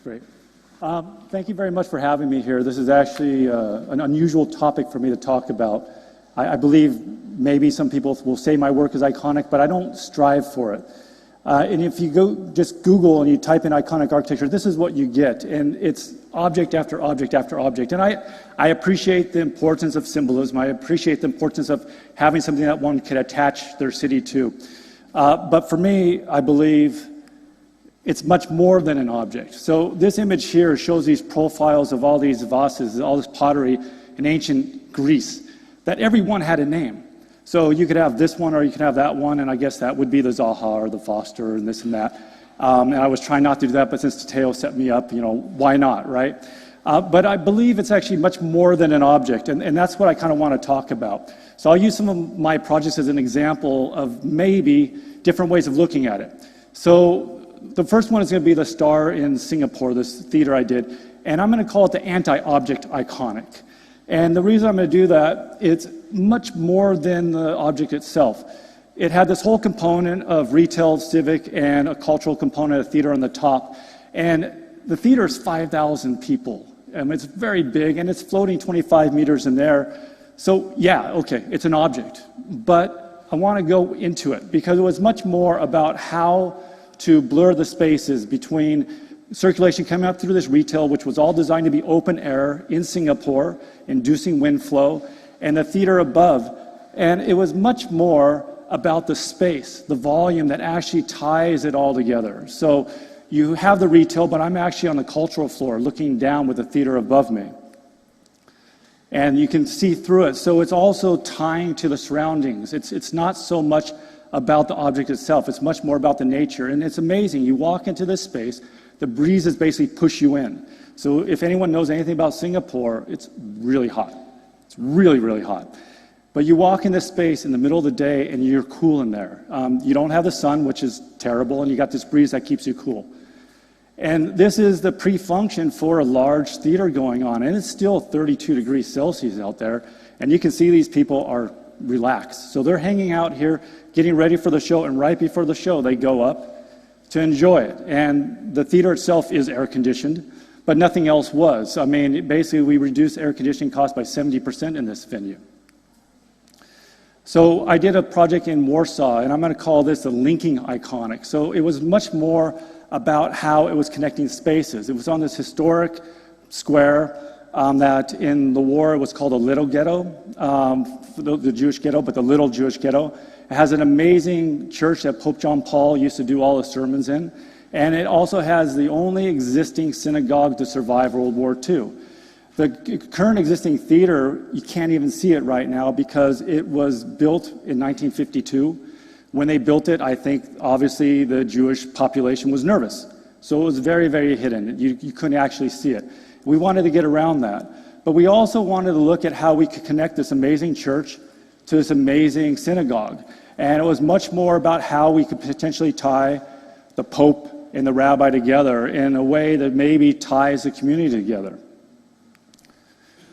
Great. Thank you very much for having me here. This is actually an unusual topic for me to talk about. I believe maybe some people will say my work is iconic, but I don't strive for it. And if you just Google and you type in iconic architecture, this is what you get. And it's object after object after object. And I appreciate the importance of symbolism. I appreciate the importance of having something that one can attach their city to. But for me, I believe it's much more than an object. So this image here shows these profiles of all these vases, all this pottery in ancient Greece, that every one had a name. So you could have this one or you could have that one, and I guess that would be the Zaha or the Foster and this and that. And I was trying not to do that, but since Teo set me up, why not, right? But I believe it's actually much more than an object, and that's what I kind of want to talk about. So I'll use some of my projects as an example of maybe different ways of looking at it. So the first one is going to be the Star in Singapore, this theater I did, and I'm going to call it the anti-object iconic. And the reason I'm going to do that, it's much more than the object itself. It had this whole component of retail, civic, and a cultural component of theater on the top. And the theater is 5,000 people. It's very big, and it's floating 25 meters in there. So yeah, okay, it's an object. But I want to go into it, because it was much more about how to blur the spaces between circulation coming up through this retail, which was all designed to be open air in Singapore, inducing wind flow, and the theater above. And it was much more about the space, the volume that actually ties it all together. So you have the retail, but I'm actually on the cultural floor looking down with the theater above me. And you can see through it. So it's also tying to the surroundings. It's not so much about the object itself. It's much more about the nature. And it's amazing. You walk into this space, the breezes basically push you in. So if anyone knows anything about Singapore, it's really hot. It's really, really hot. But you walk in this space in the middle of the day and you're cool in there. You don't have the sun, which is terrible, and you got this breeze that keeps you cool. And this is the pre-function for a large theater going on. And it's still 32 degrees Celsius out there. And you can see these people are relaxed. So they're hanging out here, getting ready for the show, and right before the show, they go up to enjoy it. And the theater itself is air-conditioned, but nothing else was. I mean, basically, we reduced air conditioning costs by 70% in this venue. So I did a project in Warsaw, and I'm going to call this the linking iconic. So it was much more about how it was connecting spaces. It was on this historic square that in the war it was called a little ghetto, the Jewish ghetto, but the little Jewish ghetto. It has an amazing church that Pope John Paul used to do all the sermons in. And it also has the only existing synagogue to survive World War II. The current existing theater, you can't even see it right now because it was built in 1952. When they built it, I think, obviously, the Jewish population was nervous. So it was very, very hidden. You couldn't actually see it. We wanted to get around that. But we also wanted to look at how we could connect this amazing church to this amazing synagogue. And it was much more about how we could potentially tie the Pope and the rabbi together in a way that maybe ties the community together.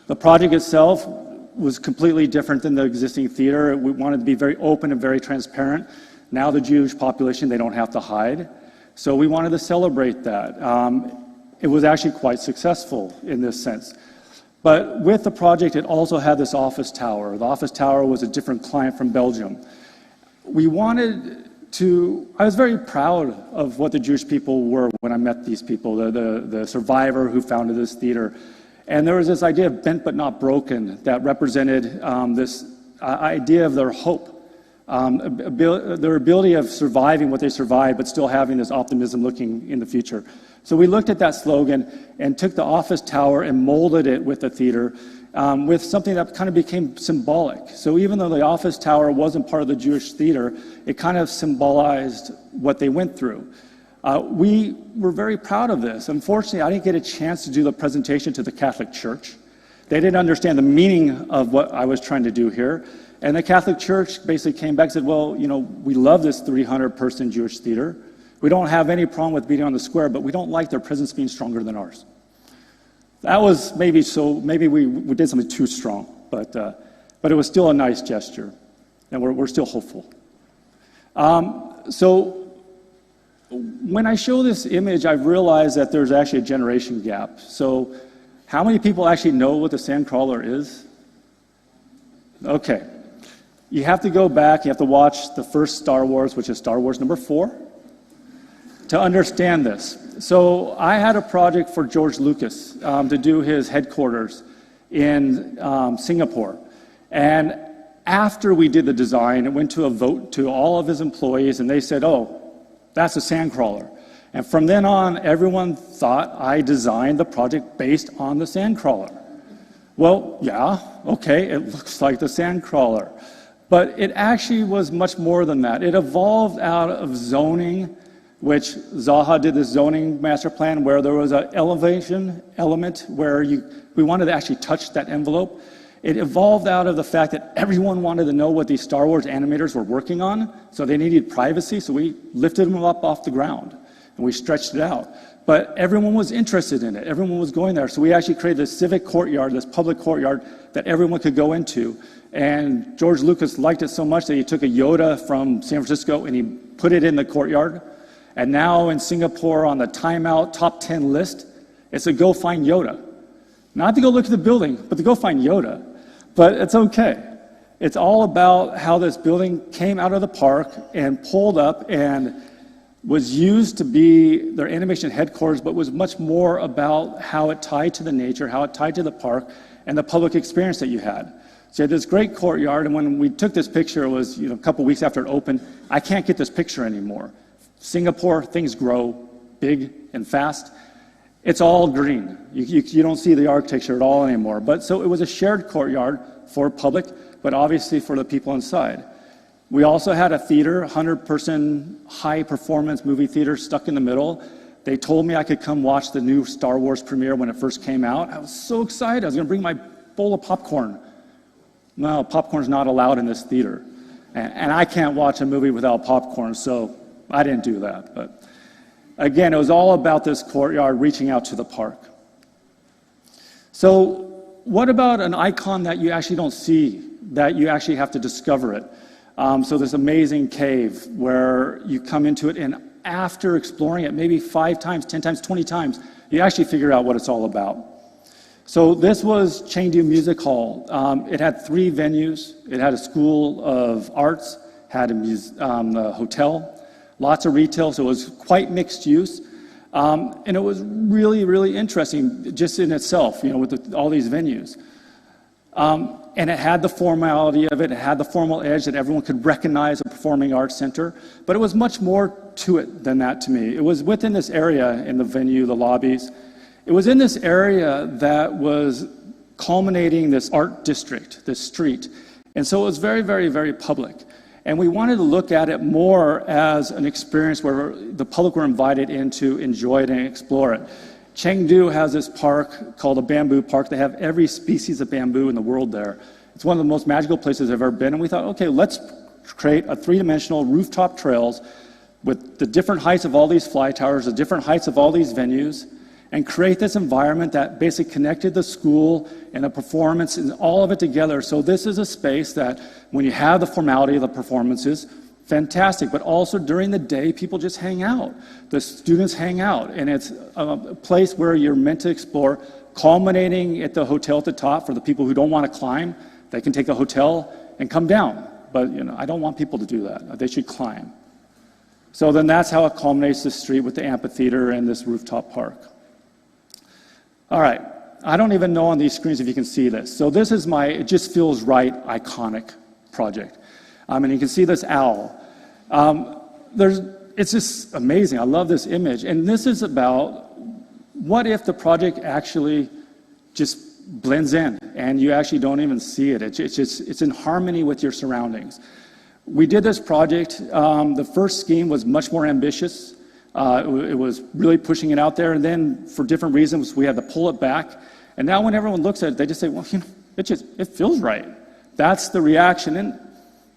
The project itself was completely different than the existing theater. We wanted to be very open and very transparent. Now the Jewish population, they don't have to hide. So we wanted to celebrate that. It was actually quite successful in this sense. But with the project, it also had this office tower. The office tower was a different client from Belgium. I was very proud of what the Jewish people were when I met these people, the survivor who founded this theater. And there was this idea of bent but not broken that represented this idea of their hope, their ability of surviving what they survived, but still having this optimism looking in the future. So we looked at that slogan and took the office tower and molded it with the theater with something that kind of became symbolic. So even though the office tower wasn't part of the Jewish theater, it kind of symbolized what they went through. We were very proud of this. Unfortunately, I didn't get a chance to do the presentation to the Catholic Church. They didn't understand the meaning of what I was trying to do here. And the Catholic Church basically came back and said, well, we love this 300-person Jewish theater. We don't have any problem with being on the square, but we don't like their presence being stronger than ours. That was maybe we did something too strong, but it was still a nice gesture, and we're still hopeful. So when I show this image, I've realized that there's actually a generation gap. So how many people actually know what the Sandcrawler is? Okay. You have to go back, you have to watch the first Star Wars, which is Star Wars number 4, to understand this. So I had a project for George Lucas to do his headquarters in Singapore. And after we did the design, it went to a vote to all of his employees, and they said, oh, that's a Sandcrawler. And from then on, everyone thought I designed the project based on the Sandcrawler. Well, yeah, okay, it looks like the Sandcrawler. But it actually was much more than that. It evolved out of zoning, which Zaha did this zoning master plan where there was an elevation element where we wanted to actually touch that envelope. It evolved out of the fact that everyone wanted to know what these Star Wars animators were working on, so they needed privacy, so we lifted them up off the ground, and we stretched it out. But everyone was interested in it. Everyone was going there, so we actually created this civic courtyard, this public courtyard that everyone could go into. And George Lucas liked it so much that he took a Yoda from San Francisco and he put it in the courtyard. And now in Singapore on the Time Out top 10 list, it's to go find Yoda. Not to go look at the building, but to go find Yoda. But it's okay. It's all about how this building came out of the park and pulled up and was used to be their animation headquarters, but was much more about how it tied to the nature, how it tied to the park, and the public experience that you had. So you had this great courtyard, and when we took this picture, it was a couple weeks after it opened. I can't get this picture anymore. Singapore, things grow big and fast. It's all green. You don't see the architecture at all anymore. But so it was a shared courtyard for public, but obviously for the people inside. We also had a theater, 100-person high-performance movie theater stuck in the middle. They told me I could come watch the new Star Wars premiere when it first came out. I was so excited. I was going to bring my bowl of popcorn. No, popcorn's not allowed in this theater. And I can't watch a movie without popcorn, so I didn't do that. But again, it was all about this courtyard reaching out to the park. So what about an icon that you actually don't see, that you actually have to discover it? So this amazing cave where you come into it, and after exploring it maybe 5 times, 10 times, 20 times, you actually figure out what it's all about. So this was Chengdu Music Hall. It had 3 venues. It had a school of arts, had a hotel, lots of retail, so it was quite mixed use. And it was really, really interesting just in itself, with all these venues. And it had the formality of it. It had the formal edge that everyone could recognize a performing arts center. But it was much more to it than that to me. It was within this area in the venue, the lobbies. It was in this area that was culminating this art district, this street. And so it was very, very, very public. And we wanted to look at it more as an experience where the public were invited in to enjoy it and explore it. Chengdu has this park called a bamboo park. They have every species of bamboo in the world there. It's one of the most magical places I've ever been. And we thought, okay, let's create a 3-dimensional rooftop trails with the different heights of all these fly towers, the different heights of all these venues, and create this environment that basically connected the school and the performance and all of it together. So this is a space that when you have the formality of the performances, fantastic, but also during the day, people just hang out. The students hang out, and it's a place where you're meant to explore, culminating at the hotel at the top. For the people who don't want to climb, they can take the hotel and come down. But I don't want people to do that. They should climb. So then that's how it culminates the street with the amphitheater and this rooftop park. All right, I don't even know on these screens if you can see this. So this is my It Just Feels Right iconic project. And you can see this owl. It's just amazing. I love this image. And this is about what if the project actually just blends in and you actually don't even see it. It's in harmony with your surroundings. We did this project. The first scheme was much more ambitious. It was really pushing it out there, and then for different reasons, we had to pull it back. And now when everyone looks at it, they just say, well, it feels right. That's the reaction, and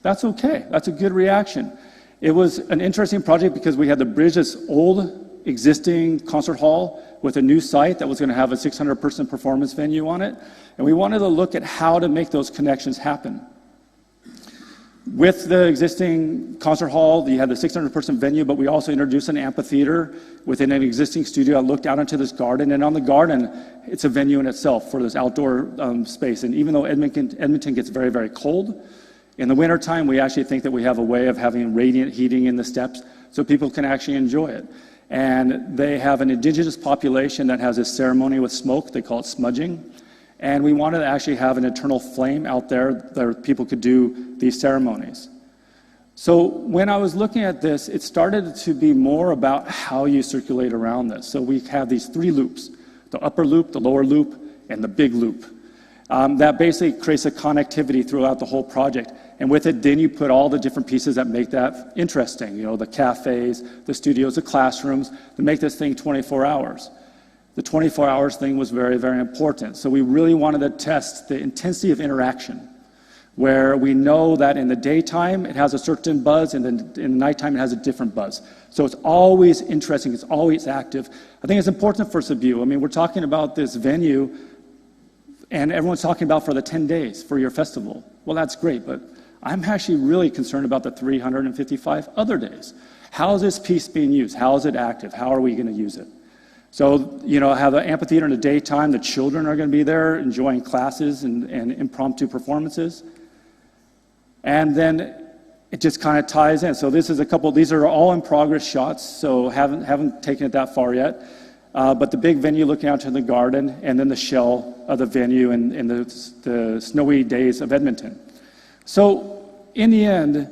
that's okay. That's a good reaction. It was an interesting project because we had to bridge this old existing concert hall with a new site that was going to have a 600-person performance venue on it, and we wanted to look at how to make those connections happen. With the existing concert hall, you had the 600-person venue, but we also introduced an amphitheater within an existing studio. I looked out into this garden, and on the garden, it's a venue in itself for this outdoor space. And even though Edmonton gets very, very cold, in the wintertime, we actually think that we have a way of having radiant heating in the steps so people can actually enjoy it. And they have an indigenous population that has this ceremony with smoke. They call it smudging. And we wanted to actually have an eternal flame out there that people could do these ceremonies. So when I was looking at this, it started to be more about how you circulate around this. So we have these 3 loops, the upper loop, the lower loop, and the big loop. That basically creates a connectivity throughout the whole project. And with it, then you put all the different pieces that make that interesting. You know, the cafes, the studios, the classrooms, to make this thing 24 hours. The 24 hours thing was very, very important. So we really wanted to test the intensity of interaction, where we know that in the daytime it has a certain buzz, and then in the nighttime it has a different buzz. So it's always interesting, it's always active. I think it's important for Cebu. I mean, we're talking about this venue, and everyone's talking about for the 10 days for your festival. Well, that's great, but I'm actually really concerned about the 355 other days. How is this piece being used? How is it active? How are we going to use it? So, you know, have an amphitheater in the daytime. The children are going to be there enjoying classes and impromptu performances. And then it just kind of ties in. So this is these are all in progress shots, so haven't taken it that far yet. But the big venue looking out to the garden, and then the shell of the venue in the snowy days of Edmonton. So in the end,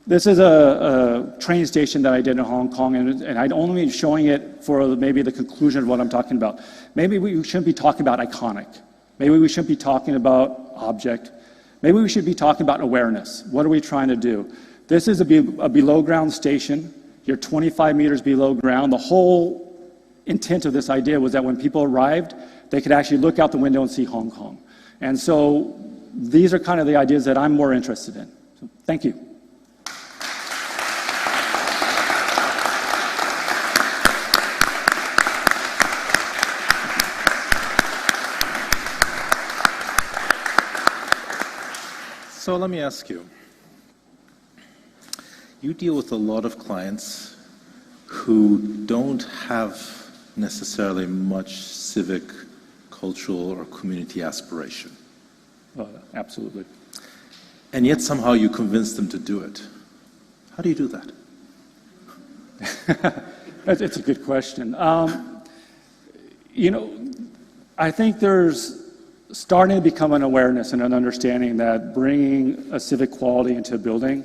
this is a train station that I did in Hong Kong, and I'd only be showing it for maybe the conclusion of what I'm talking about. Maybe we shouldn't be talking about iconic. Maybe we shouldn't be talking about object. Maybe we should be talking about awareness. What are we trying to do? This is a below-ground station. You're 25 meters below ground. The whole intent of this idea was that when people arrived, they could actually look out the window and see Hong Kong. And so these are kind of the ideas that I'm more interested in. So, thank you. So let me ask you, you deal with a lot of clients who don't have necessarily much civic, cultural, or community aspiration. Absolutely. And yet somehow you convince them to do it. How do you do that? It's a good question. You know, I think there's starting to become an awareness and an understanding that bringing a civic quality into a building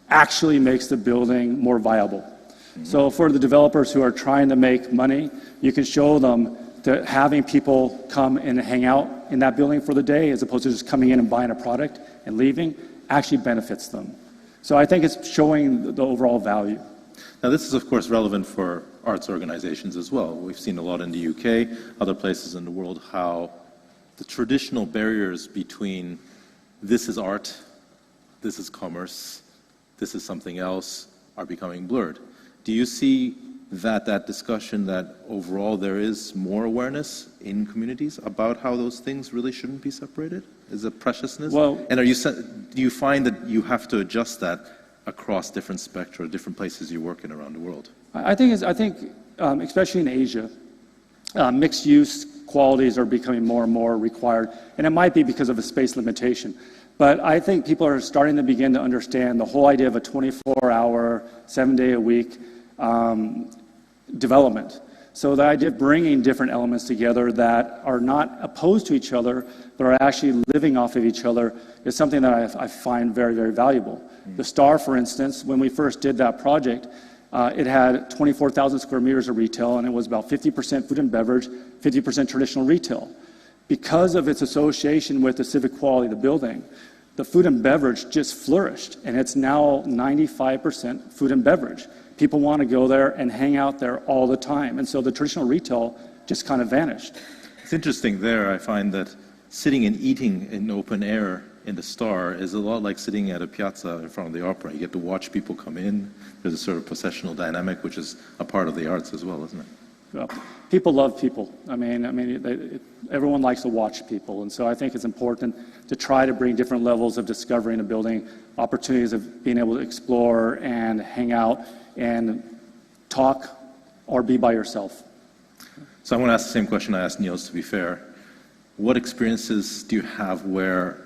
actually makes the building more viable. Mm-hmm. So for the developers who are trying to make money, you can show them that having people come and hang out in that building for the day, as opposed to just coming in and buying a product and leaving, actually benefits them. So I think it's showing the overall value. Now this is of course relevant for arts organizations as well. We've seen a lot in the UK, other places in the world, how the traditional barriers between this is art, this is commerce, this is something else are becoming blurred. Do you see that discussion that overall there is more awareness in communities about how those things really shouldn't be separated? Is it preciousness? Well, and do you find that you have to adjust that across different spectra, different places you work in around the world? I think especially in Asia, mixed use qualities are becoming more and more required, and it might be because of a space limitation. But I think people are starting to begin to understand the whole idea of a 24-hour, 7-day-a-week development. So the idea of bringing different elements together that are not opposed to each other, but are actually living off of each other is something that I find very, very valuable. The Star, for instance, when we first did that project, it had 24,000 square meters of retail, and it was about 50% food and beverage, 50% traditional retail. Because of its association with the civic quality of the building, the food and beverage just flourished, and it's now 95% food and beverage. People want to go there and hang out there all the time, and so the traditional retail just kind of vanished. It's interesting there, I find that sitting and eating in open air in the Star is a lot like sitting at a piazza in front of the opera. You get to watch people come in. There's a sort of processional dynamic, which is a part of the arts as well, isn't it? Well, people love people. Everyone likes to watch people, and so I think it's important to try to bring different levels of discovery in a building, opportunities of being able to explore and hang out and talk or be by yourself. So I want to ask the same question I asked Niels, to be fair. What experiences do you have where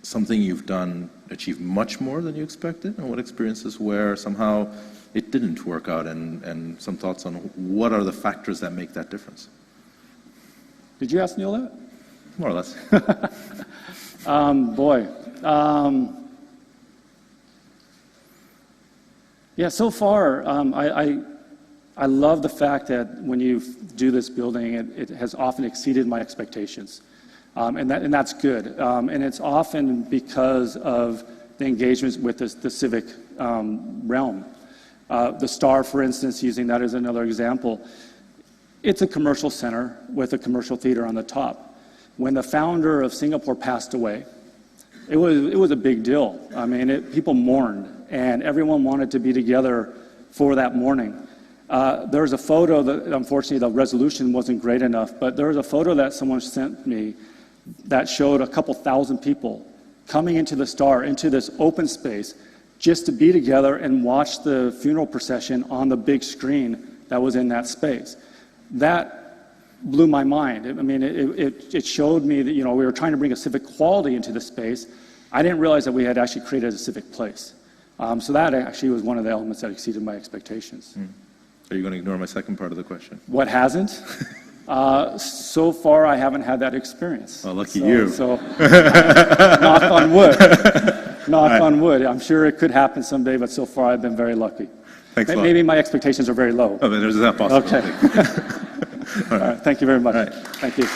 something you've done achieved much more than you expected, and what experiences where somehow it didn't work out, and some thoughts on what are the factors that make that difference? Did you ask Neil that? More or less. Yeah, so far, I love the fact that when you do this building, it has often exceeded my expectations. And that's good. And it's often because of the engagements with the civic realm. The Star, for instance, using that as another example, it's a commercial center with a commercial theater on the top. When the founder of Singapore passed away, it was a big deal. People mourned, and everyone wanted to be together for that mourning. There's a photo that, unfortunately, the resolution wasn't great enough, but there was a photo that someone sent me that showed a couple thousand people coming into the Star, into this open space, just to be together and watch the funeral procession on the big screen that was in that space. That blew my mind. It showed me that, we were trying to bring a civic quality into the space. I didn't realize that we had actually created a civic place. So that actually was one of the elements that exceeded my expectations. Are you going to ignore my second part of the question? What hasn't? So far, I haven't had that experience. Well, lucky you. So, knock on wood. Knock on wood. I'm sure it could happen someday, but so far I've been very lucky. Thanks a lot. Maybe my expectations are very low. Oh, there's that possibility. Okay. All right. Thank you very much. All right. Thank you.